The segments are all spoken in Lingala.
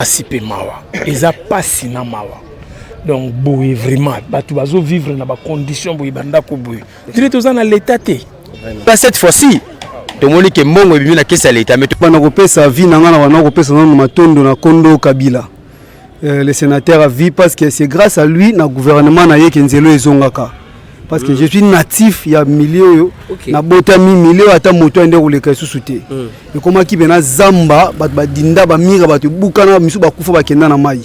Asipe mawa. Eza pasi na mawa. Donc boy vraiment batu bazo vivre na ba condition boy bandako boy. Direct aux na l'état té. Pas cette fois-ci. Tout le monde qui est bon et bien na kesa l'état mais pas na kopesa vie na ngana wana kopesa na matondo na kondo Kabila. Le sénateur a vu parce que c'est grâce à lui na gouvernement na ye kenzelo ezongaka. Parce que je suis natif ya milieu na botami milieu ata moto ende koleka susute. Et comment ki bena zamba ba dinda ba mira ba bukana misu ba kufa ba kenda na mai.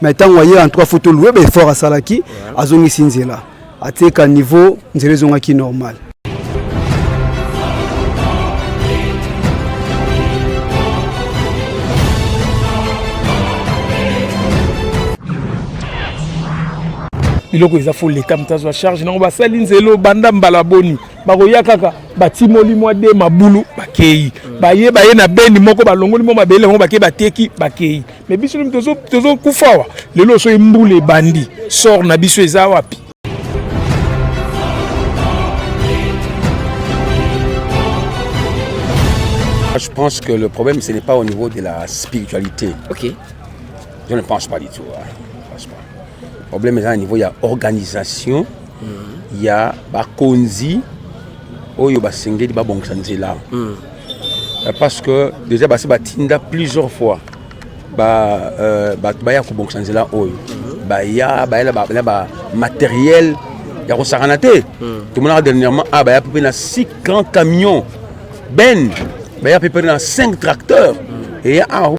Mais tant voyez en trois photos loué be fort à salaki azongi sinzela. Ateka niveau nzelo ezongaki normal. Il faut l'état de charge. Non, va salir zélo bandam balaboni. Baroya kaka batimoli moi de mabulu bakei. Baye na beni moko balongoli mo mabele mo bakei bateki bakei. Mais biso tozo kufawa. Lelo so imbule bandi. Sort na biso eza wapi. Je pense que le problème ce n'est pas au niveau de la spiritualité. OK. Je ne pense pas du tout. Le problème est à un niveau, il y a organisation, il y a Bakonzi, il y a Basengé, il y a Bongsanzela. Parce que déjà, il y a plusieurs fois, il y a Bongsanzela, il y a matériel, il y a Saranate. Tout le monde a dernièrement, il y a à peu près 6 grands camions, il y a à peu près 5 tracteurs, et il y a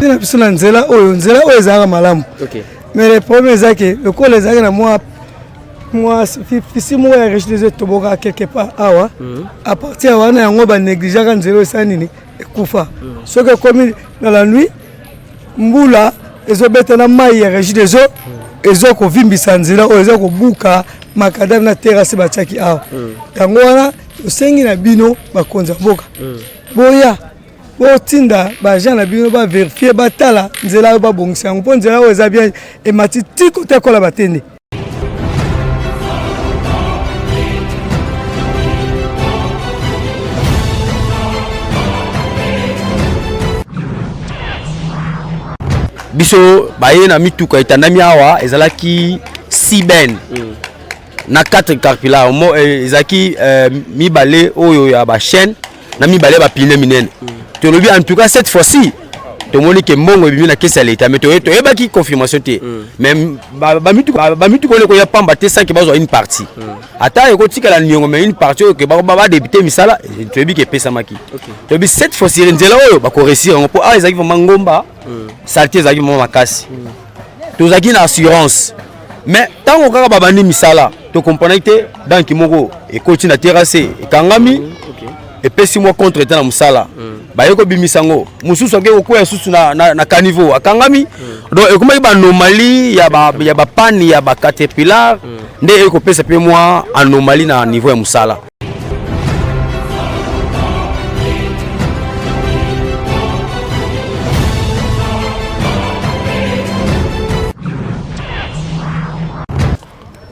na biso na nzela oyo ezaka malamu. Mais le problème c'est que le col ezaka na moi si moi ya rejeté des toboka quelque part awa à partir wana yango ba négligeaka nzela esanini ekufa. Ce que comme dans la nuit mbula ezobeta na mai ya rejeté des eaux ezoko vimbisa nzela oyo ezoko buka makadam na terrasse batiaki awa. Yango wana osengi na bino bakonza mboka. Boya Botinda, gens na bino ba vérifier batala nzela ba bongisa ngo nzela o eza bien et matiti côté kola batende. Biso baye na mituka etandami awa ezalaki siben na 4 carpila mo ezaki mibale oyo ya ba chaîne na mibale ba pine minene. En tout cas cette fois-ci tout le monde qui est bon et bien na kesa l'état mais tu es ba qui confirmation té mais ba mitu ko ya pamba té sans que bazo une partie ata e ko tika la nyongo mais une partie que ba débuter misala tu es bi que pesa maki tu bi cette fois-ci nzela oyo ba ko réussir on pour ah ezaki vraiment ngomba salté ezaki vraiment makasi to zaki na assurance mais tant on kaka ba bandi misala to comprendre té dans kimoko et continue na terrasse et kangami et puis si moi contre étant na musala ba yeko bimisango mususu ake okuya susu na caniveau akangami donc e kuma ba anomalie ya ba pani ya ba caterpillar nde eko pesa pe moi anomalie na niveau ya musala.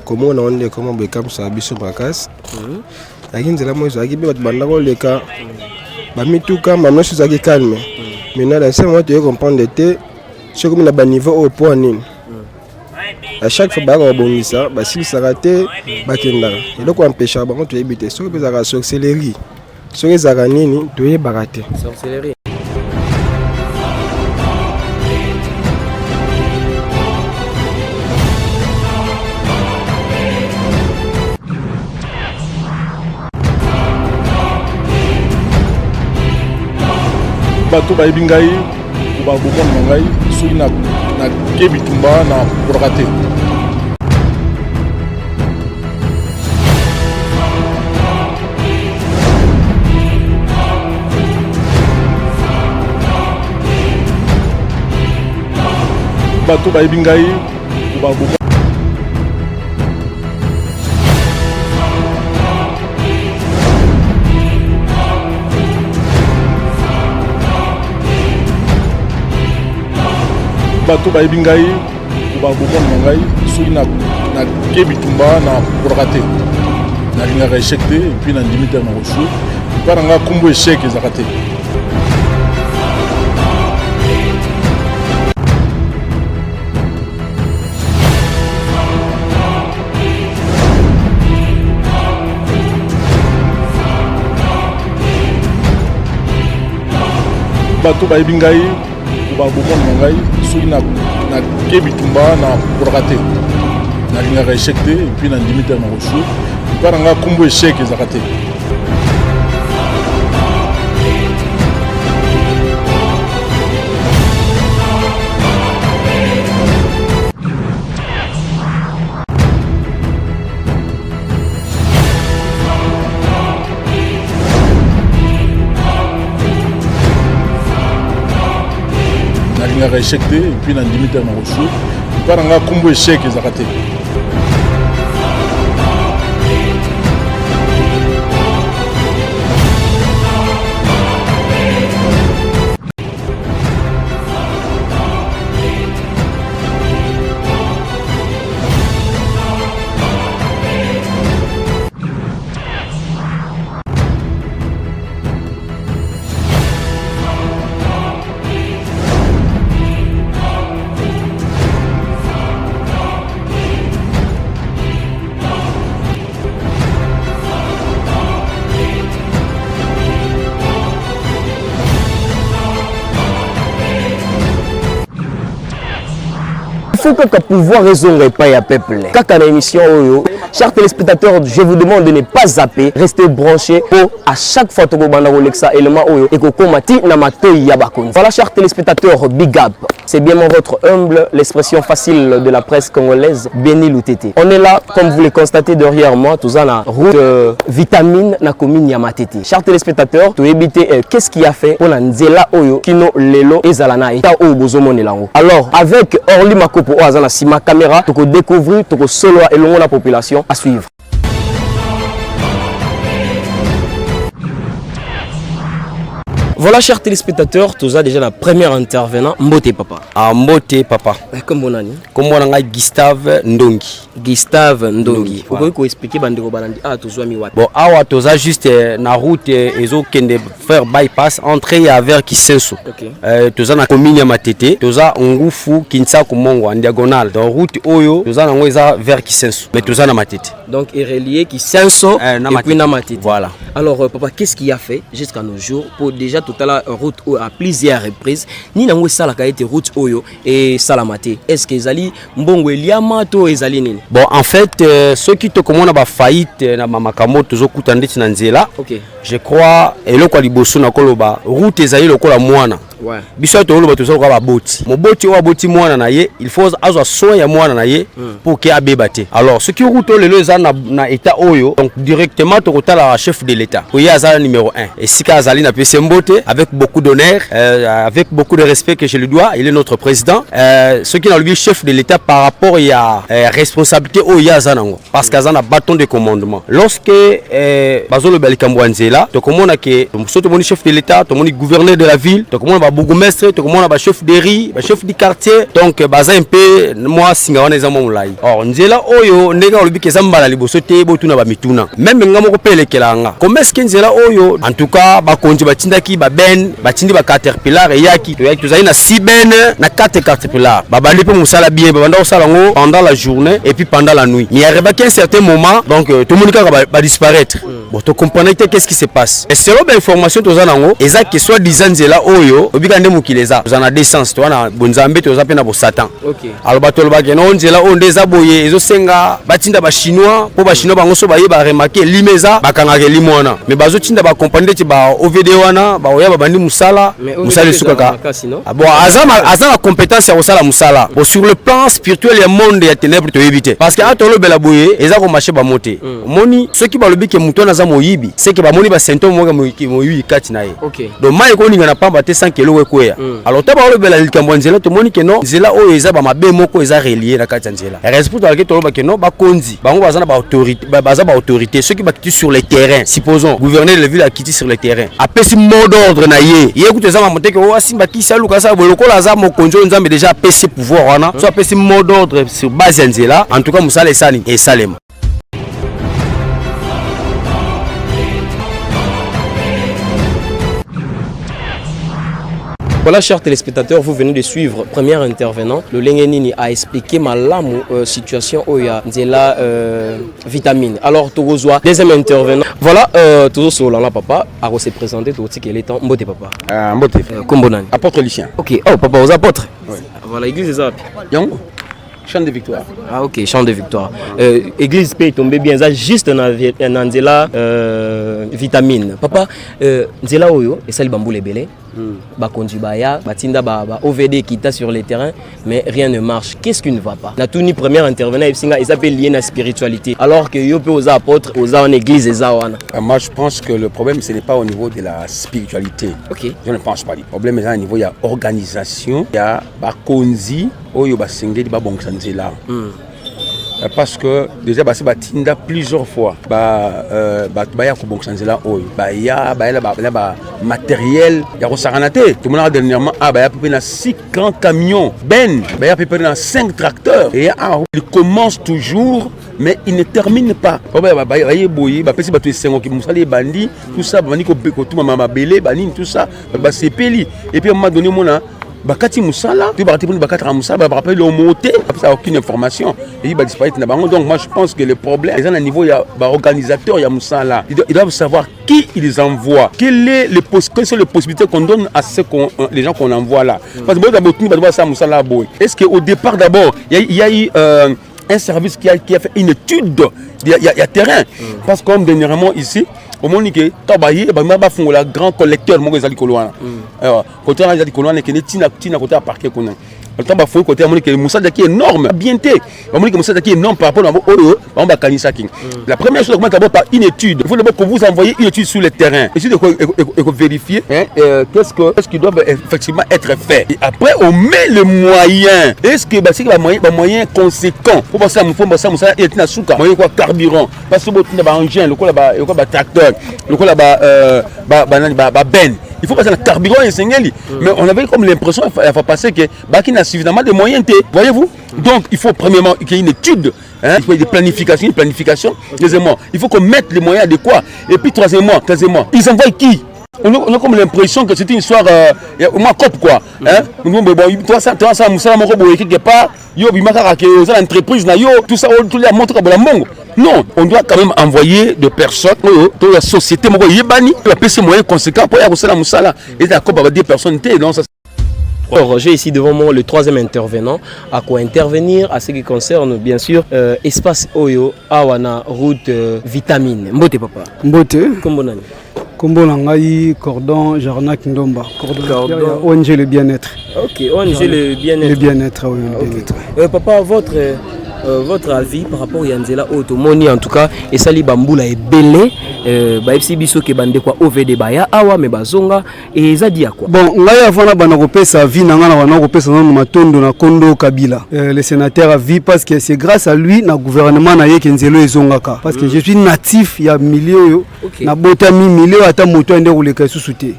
Comment on est comment bekam sa biso makas akinzela mozo akibe bat bandako leka ba mituka mamno suzaki calme maintenant dans ce moment tu comprendre te ce comme na ba niveau au point nini à chaque fois ba ko bongisa ba si sarate ba kenda et donc empêcher ba tu éviter ce que za sorcellerie ce que za nini tu y barate sorcellerie. bato ba ibingai ba bomon ngai sui na kebitumba na borate bato ba ibingai ba bomon bato ba ibingai ba bomon ngai sui na ke bitumba na prorate nalingaka échec te epuis nandimi te na kosu epa na nga kombo échec ezalaka te. bato bayebi ngai babomona na ngai soki nake bitumba na prorate nalingaka échec te epuis nandimi te na kosu epa na nga kombo échec ezalaka te. nalingaka échec te epuis nandimi te na kosu epa na nga kombo échec ezalaka te. Il faut que pouvoir résoudre pas à peuple. Quand on a une émission, chers téléspectateurs, je vous demande de ne pas zapper, rester branchés pour à chaque fois que vous avez un élément et que vous avez. Voilà, chers téléspectateurs, big up. C'est bien votre humble, l'expression facile de la presse congolaise, Béni Loutete. On est là, comme vous le constatez derrière moi, tout ça, la route vitamine na commune Yamatete. Chers téléspectateurs, tu éviter qu'est-ce qui a fait pour la Nzela Oyo, Kino Lelo et Zalana et Tao Bozomo Nelango. Alors, avec Orly Makopo Oazana Sima Caméra, tu peux découvrir, tu peux solo et la population à suivre. Voilà, chers téléspectateurs, tout ça déjà la première intervenant, Mbote Papa. Ah, Mbote Papa. Comme bon année. Comme on a Gustave Ndongi. Gustave Ndongi. Vous pouvez expliquer Bandeko Balandi. Ah, tout ça mi wat. Bon, awa tout ça juste na route ezo kende faire bypass entrer vers Kisenso. OK. Tout ça na commune ya Matete, tout ça Ngufu Kinsa Kumongo en diagonale. Dans route oyo, tout ça na ngoza vers Kisenso. Mais tout ça na Matete. Donc il est relié Kisenso et puis na Matete. Voilà. Alors papa, qu'est-ce qu'il a fait jusqu'à nos jours pour déjà tout à la route à plusieurs reprises ni nango sala ka été route oyo et salamate. Est-ce que ezali mbongo eliama to ezali nini? Bon, en fait, ceux qui te commandent ba faillite na makambo tozo kutandeti na nzela. OK. Je crois eloko liboso na koloba route ezali lokola mwana. Ouais. Biso to loba tozo ka boti. Moboti o boti mwana na ye, il faut azwa soin ya mwana na ye pour que abebate. Alors, ce qui route lelo eza na état oyo, donc directement to kotala chef de l'état. Oye azala numéro 1. Et sika azali na pese mbote avec beaucoup d'honneur, avec beaucoup de respect que je lui dois, il est notre président. Ce qui est lui chef de l'état par rapport à responsabilité oyo azanango parce qu'azana bâton de commandement. Lorsque bazolo balikamwanzela, to komona ke soto moni chef de l'état, to moni gouverneur de la ville, to komona bourgmestre, to komona ba chef de riz, ba chef du quartier, donc baza un peu moi singa wana ezamo mulai. Or nzela oyo ndenge olobi ke zambala liboso te botuna ba mituna. Même ngamo ko pelekelanga. Comme est-ce que nzela oyo en tout cas ba konji batindaki ba ben, batindi ba caterpillar et yaki. To yaki tozali na 6 ben na 4 caterpillar. Ba bandi pe musala bien, ba banda osala ngo pendant la journée et puis pendant la nuit. Mais il arrive qu'à un certain moment donc tout le monde va disparaître. Bon, tu comprends qu'est-ce qui se passe. Et selon l'information que tu as nango, ezak que soit disant nzela oyo, obikande mukileza. Vous en a des sens, tu na bonzambe tu as pena bo Satan. OK. Alors bato ba ke no nzela o ndeza boye ezo senga batinda ba chinois, po ba chinois bango so ba ye ba remarquer limeza bakanga ke limona. Mais bazo tinda ba comprendre ti ba OVD wana, ba oya ba bandi musala, musala sukaka. Bon, azama compétence ya musala musala. Bon, sur le plan spirituel ya monde ya ténèbres to éviter. Parce que atolo bela boye ezako marcher ba moté. Moni ceux qui ba lobi ke muto na aza moyibi c'est que bamoni ba symptôme moka moyibi kati na ye OK donc mai ko ninga na pamba te 100 kilo wekoya alors taba olobela likambo nzela to moni ke non nzela oyo eza ba mabe moko eza relié na kati nzela respect to alaki to loba ke non ba konzi bango baza na ba autorité baza ba autorité ceux qui bakiti sur le terrain supposons gouverneur de la ville akiti sur le terrain apesi mot d'ordre na ye écoute za mamote ke o asimba kisa luka sa boloko la za mokonzo nzambe déjà apesi pouvoir wana so apesi mot d'ordre sur base nzela en tout cas musala esani et salema. Voilà, chers téléspectateurs, vous venez de suivre premier intervenant. Le Lengenini a expliqué ma situation où il y a de vitamine. Alors, Togozoa, deuxième intervenant. Voilà, toujours sur là, papa, a se présenté tout ce qu'il est temps. Mbote, papa. Mbote. Kombonan. Apôtre Lucien. Ok, oh, papa, aux apôtres. Oui. Voilà, l'église des apôtres. Yango. Chant de victoire. Ah ok, chant de victoire. Église peut tomber bien, ça juste dans vitamine. Papa, nzela oyo et ça le bambou les belé. Ba kondu baya, batinda ba OVD qui t'a sur le terrain, mais rien ne marche. Qu'est-ce qui ne va pas? Na tout ni première intervenant il s'appelle lié à spiritualité. Alors que yo peut aux apôtres, aux en église et ça wana. Moi je pense que le problème ce n'est pas au niveau de la spiritualité. OK. Je ne pense pas. Le problème est au niveau il y a organisation, il y a ba konzi oyo ba sengeli ba bongisa nzela. Parce que déjà bah c'est batinda plusieurs fois ya ko bongisa nzela oyo ya matériel ya ko saranate tout le monde dernièrement ya peu na 6 grands camions ya peu na 5 tracteurs et il commence toujours mais il ne termine pas ya boyi pesi bato esengo ki musali bandi tout ça bani ko tuma mama belé bani tout ça sepeli et puis à un moment donné mona bakati musala tu vas répondre bakati musala ba rappel le monter ça aucune information et il va disparaître na bango. Donc moi je pense que le problème est à niveau il y a organisateur il y a musala ils doivent savoir qui ils envoient, quelles sont les possibilités qu'on donne à les gens qu'on envoie là, parce que d'abord tu vas ça musala boy. Est-ce que au départ d'abord il y a eu un service qui a fait une étude il y a terrain parce que comme dernièrement ici au moment où tabaye ba font la grand collecteur mo ezali kolwana alors côté ezali kolwana ke tina côté à parquet kona le temps ba font côté mo ke musada qui est énorme bien té mo ke musada qui est énorme par rapport à oyo on va kanisa king. La première chose comment d'abord par une étude, il faut d'abord que vous envoyez une étude sur le terrain et de vérifier qu'est-ce qui doit effectivement être fait et après on met le moyen. Est-ce que c'est un moyen conséquent pour passer à musala et tina suka moyen quoi carburant parce que botina ba engin le quoi ba tracteur le quoi il faut passer le carburant et sengeli mais on avait comme l'impression il faut passer que qui n'a suffisamment de moyens voyez-vous. Donc il faut premièrement qu'il y ait une étude, il faut une planification. Deuxièmement il faut qu'on mette les moyens adéquats et puis troisièmement ils envoient qui? On a comme l'impression que c'est une histoire au moins cop quoi toi ça musala moko boye quelque part yo bimaka ke aux entreprises na yo tout ça tout les montre ka bolambo. Non, on doit quand même envoyer des personnes dans la société moko yebani pour passer moyens conséquents pour y avoir ça musala et d'accord ba des personnes non ça. J'ai ici devant moi le troisième intervenant à quoi intervenir à ce qui concerne bien sûr espace Oyo Awana route vitamine. Mbote papa. Mbote. Kombonani. Kombolangay Cordon Jarnak Ndomba. Cordon ONG le bien-être. OK, ONG le bien-être. Le bien-être oui, le bien-être. Papa votre avis par rapport à Yanzela Automoni en tout cas et sali bambula est belé ba FC biso ke bande kwa OVD baya awa me bazonga et zadi quoi. Bon, ngai avana bana kopesa vie na ngana wana kopesa na matondo na Kondo Kabila. Le sénateur a vu parce que c'est grâce à lui na gouvernement na yeke nzelo ezongaka parce que je suis natif ya milieu yo na botami milieu ata moto ende koleka susute.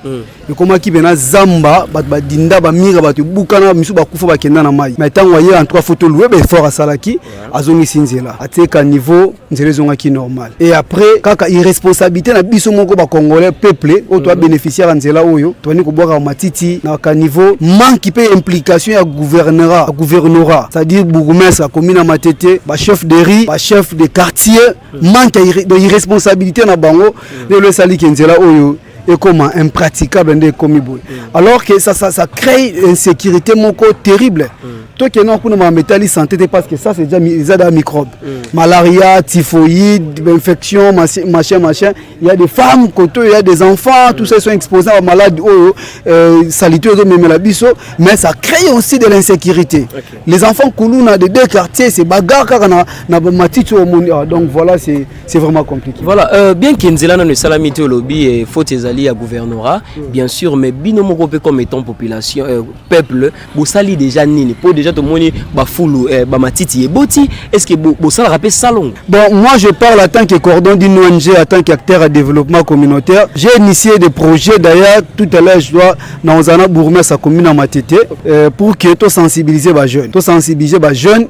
Et comment ki bena zamba ba dinda ba mira ba bukana misu ba kufa ba kenda na mai. Mais tant voyez en trois photos loué be fort à salaki azongi sinzela ateka niveau nzela ezongaki normal et après kaka irresponsabilité na biso moko ba congolais peuple o to bénéficiaire nzela oyo to ni ko boka matiti na ka niveau manque pe implication ya gouvernorat c'est-à-dire bourgmestre commune à Matete ba chef de riz ba chef de quartier manque de irresponsabilité na bango le sali nzela oyo et comment impraticable ndé komi boy alors que ça crée une insécurité moko terrible toi qui non pour ma métalli santé parce que ça c'est déjà des microbes. Malaria, typhoïde, infection, machin. Il y a des femmes, il y a des enfants, tous ces sont exposés à maladies salitueuses même la biso, mais ça crée aussi de l'insécurité. Les enfants Koulouna de deux quartiers, c'est bagarre na matiti au monde. Donc voilà, c'est vraiment compliqué. Voilà, bien qu'Enzela ne salamité au lobby et faut ezali à gouvernorat, bien sûr, mais binomo comme étant population peuple, vous sali déjà nini pour déjà tout le monde bafoulou matiti et boti, est-ce que vous ça rappelle salon? Bon, moi je parle en tant que cordon d'une ONG, en tant qu'acteur à développement communautaire. J'ai initié des projets d'ailleurs, tout à l'heure je dois dans un bourgmestre sa commune à Matete pour que tu sensibiliser les jeunes. Tu sensibiliser les jeunes,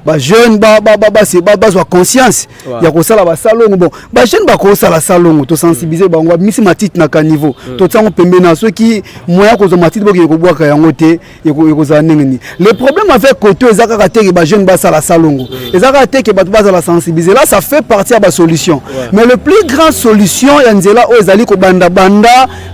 c'est soit conscience. Il y a que ça là salon bon. Les jeunes ba ko ça la salon, tu sensibiliser bango misi matite na niveau. Tu ça on pembe na ceux qui moya ko matite bo ko boka yango te, ko za nini. Le problème avec côté ezaka te que les jeunes ba ça la salon. Ezaka te que ba la sensibiliser. Là ça fait partie de la solution. Mais le plus grand solution yanzela o ezali ko banda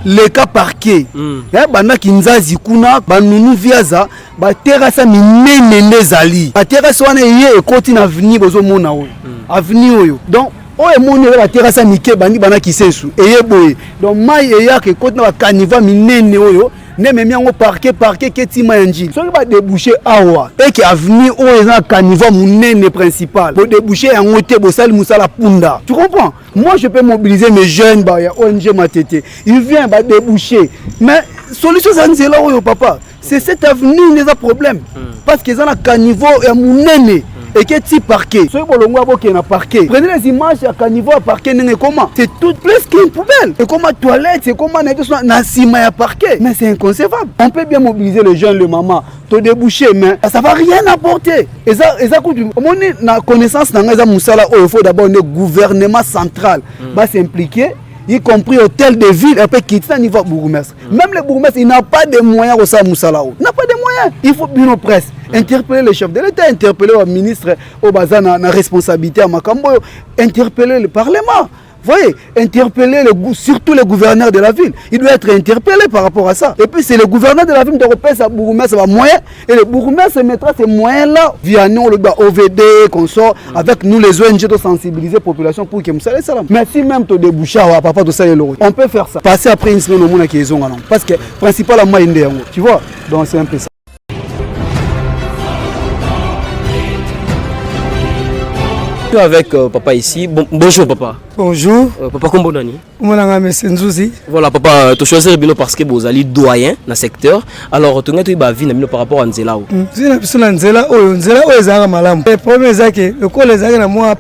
les cas parquet. Ya banda kinzazi kuna banunu viaza ba terasa minene nezali. Ba terasa wana ye ekoti na avenir bozo mona oyo. Avenir oyo. Donc oyo moni ba terasa mike bandi bana kisesu eye boye. Donc mai eya ke koti na caniveau minene oyo. Ne me miango parquet ketima yanji. So ba déboucher awa et que avenir oyo na caniveau munene principal. Pour déboucher en côté bo sali musala punda. Tu comprends? Moi je peux mobiliser mes jeunes ba ya ONG Matete. Il vient ba déboucher. Mais solution ça c'est là oyo papa. C'est cet avenir les a problème. Parce qu'ils ont un caniveau et munene. Et que ti parquet. Ceux qui ont un parquet. Prenez les images à caniveau à parquet. Comment? C'est tout plus qu'une poubelle. Et comment toilette, c'est comment na à parquet. Mais c'est inconcevable. On peut bien mobiliser les jeunes, les mamans, te déboucher, mais ça ne va rien apporter. Et ça coûte. On a la connaissance dans les moussala. Il faut d'abord un gouvernement central va s'impliquer. Y compris hôtel de ville, et puis quitter un niveau bourgmestre. Même le bourgmestre, il n'a pas de moyens au Samoussalaou. Il n'a pas de moyens. Il faut bien nos presse. Interpeller le chef de l'État, interpeller le ministre au bazar na responsabilité à Makambo, interpeller le Parlement. Vous voyez, interpeller surtout le gouverneur de la ville. Il doit être interpellé par rapport à ça. Et puis c'est le gouverneur de la ville de repérer sa bourgmestre va moyen. Et le bourgmestre mettra ces moyens-là via nous, le OVD, qu'on sort avec nous les ONG de sensibiliser la population pour que nous soyons salam. Mais si même tu débouches à papa de ça, on peut faire ça. Passer après une semaine au monde qui est zone. Parce que principalement, tu vois, donc c'est un peu ça. Avec papa ici. Bonjour papa. Bonjour. Papa comment nani? Voilà papa, tu choisir bino parce que vous allez doyen dans secteur. Alors tu ngatu ba vie na bino par rapport à Nzela ou. Nzela oyo ezaka malamu. Le problème c'est que le col ezaka na moi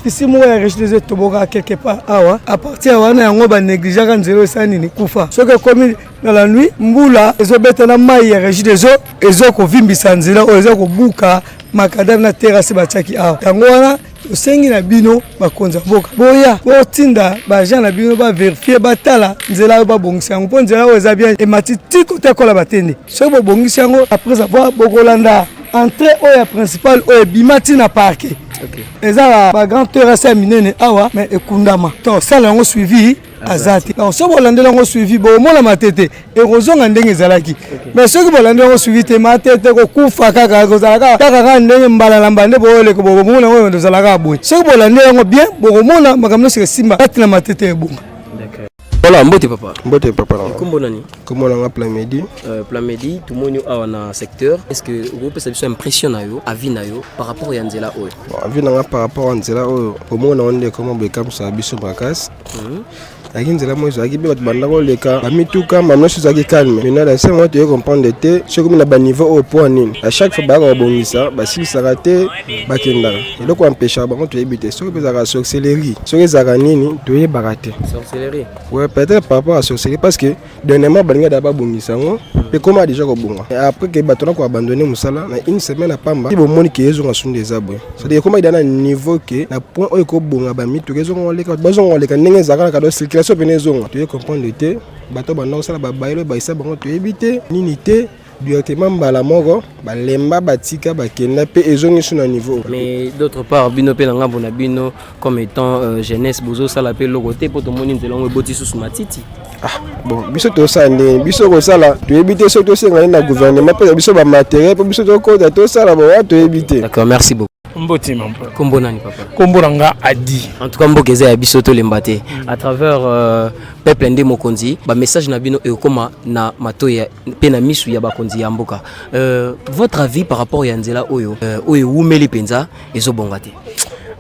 si moi ya rejeté toboka quelque part awa à partir wana yango ba négligeaka Nzela esani ni kufa. Ce que comme dans la nuit mbula ezobeta na mai ya rejeté ezoko vimbisa Nzela oyo ezoko buka makadam na terrasse bachaki awa. Yango wana osengi na bino bakonza mboka boya botinda baja na bino ba vérifier batala nzela yo babongisa yango mpo nzela oyo eza bien ematiti kote kola batende soki bobongisi yango après avoir bokolanda entrée oyo principale oyo ebimati na parke eza ba grand terrasse ya minene awa mais ekundama to sala yango suivi azati donc soki bolandela yango suivi bomona matete ekozonga ndenge ezalaki mais soki bolandela yango suivi te matete kokufa kaka kozalaka kaka ndenge mbala na mbande booleka bomona oyo ezalaka boye soki bolandela yango bien bokomona makambo nyonso esimba kati na matete ebonga. Voilà, mbote papa. Mbote papa. Comment nani? Comment on a plan midi? Plan midi, tout le monde a un secteur. Est-ce que vous pouvez savoir impression na yo, avis na yo par rapport à Nzela oyo? Avis na par rapport à Nzela oyo, au moins on est comment bekam ça biso brakas. Lakini Nzela moi zaki be batbanda ko leka, bamituka mamno zaki calme. Maintenant dans ce moment tu comprendre te, ce comme na ba niveau au point nini. À chaque fois ba ko bongisa, ba si ça raté, ba kenda. Et donc on empêche ba ko tu éviter. Ce que ça sorcellerie. Ce que ça nini, tu es baraté. Sorcellerie. Ouais, peut-être par rapport à sorcellerie parce que dernièrement balinga d'aba bongisa ngo, et comment déjà ko bonga. Et après que batona ko abandonner musala, na une semaine à pamba, il moni que ezo ngasunde des abwe. C'est-à-dire comment il a un niveau que na point oyo ko bonga ba mitu kezo ngo leka, bazo ngo leka ndenge zaka ka do circulation penezonga. Tu comprendre te, bato ba non sala ba bailo ba isa bango tu éviter nini te. Directement mbala moko balemba batika bakenda pe ezongi sur un niveau. Mais d'autre part bino pe nanga bona bino comme étant jeunesse bozo sala pe lokote pour tout monde nzelongo boti sous matiti. bon biso tosala ndenge biso kosala toyebi te soki tosengani na gouvernement mpe biso bamateriel mpo biso tokota tosala bowa toyebi te. D'accord, merci beaucoup. Mbotima mpo. Kombo nani papa? Kombo nanga Adi. En tout cas mboka eza ya biso to lembate à travers peuple ndé mokonzi ba message na bino ekoma na matoya pe na misu ya bakonzi ya mboka. Votre avis par rapport ya nzela oyo oyo umeli penza ezobonga te?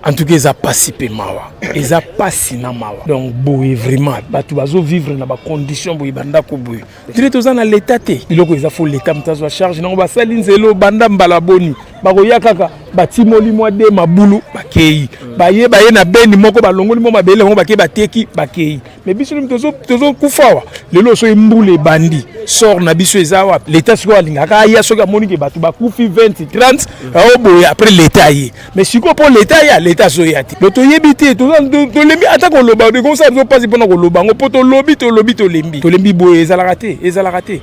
En tout cas, ils ont passé mawa. Ils ont passé na mawa. Donc, boy vraiment, batu bazo vivre na ba condition boy banda ko boy. Direct aux na l'état té. Biloko ils a faut l'état mtazo charge na ba salinzelo banda mbala boni. Ba ko yakaka ba timoli mwa de mabulu ba kei. Ba ye na beni moko ba longoli mo mabele mo ba ke ba teki ba kei. Mais biso tozo kufawa. Lelo so imbule bandi. Sort na biso ezawa. L'état siko alinga ka ya so ka moni ke batu ba kufi 20 30. Au boy après l'état yi. Mais siko pour l'état ya l'état soyati. Le toyebité to lembi atako loba de comme ça zo pas ipona ko loba ngo poto lobi to lembi. To lembi boy ezala raté.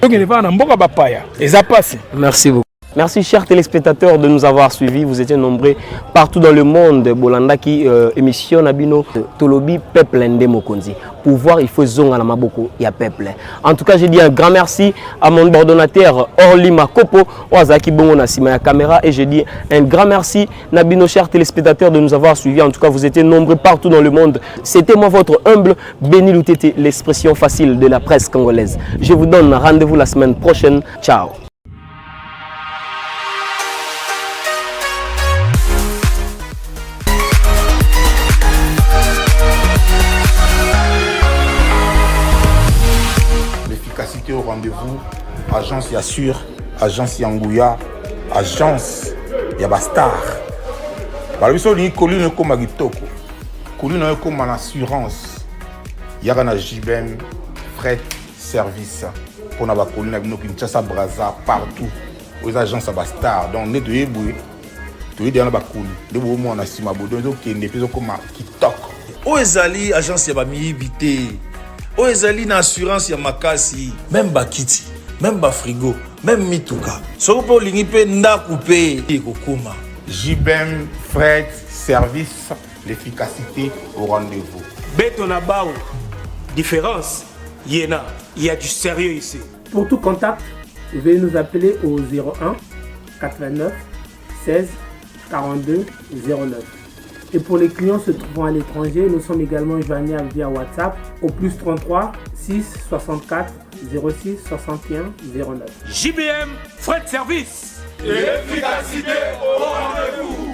Donc il va na mboka ba paya. Eza passé. Merci beaucoup. Merci chers téléspectateurs de nous avoir suivis. Vous étiez nombreux partout dans le monde. Bolanda qui émission Nabino Tolobi Peuple Ndé Mokonzi. Pouvoir, il faut zonga na maboko ya peuple. En tout cas, j'ai dit un grand merci à mon coordonnateur Orly Makopo, Oazaki Bongo na sima ya caméra, et j'ai dit un grand merci Nabino chers téléspectateurs de nous avoir suivis. En tout cas, vous étiez nombreux partout dans le monde. C'était moi votre humble Béni Loutete, l'expression facile de la presse congolaise. Je vous donne rendez-vous la semaine prochaine. Ciao. Au rendez-vous, agence Yassure, agence Yangouya, agence Yabastar. Par le biais colline comme Agitoko, colline comme en assurance, Yagana Jibem, fret, service, pour la colline avec nos Kinshasa, Braza, partout, aux agences Yabastar. Donc, nous devons tu es dans la colline, nous devons en assumer, nous devons qu'il y ait des personnes comme Kitok. Oezali, agence Yabami Bité. Oezali na assurance ya makasi, même bakiti, même ba frigo, même mituka. Soko po lingi pe ndaku pe ekokuma. JBM, fret, service, l'efficacité au rendez-vous. Beto na bao, différence, yena, il y a du sérieux ici. Pour tout contact, veuillez nous appeler au 01 89 16 42 09. Et pour les clients se trouvant à l'étranger, nous sommes également joignables via WhatsApp au plus 33 6 64 06 61 09. JBM, frais de service. Et l'efficacité au rendez-vous.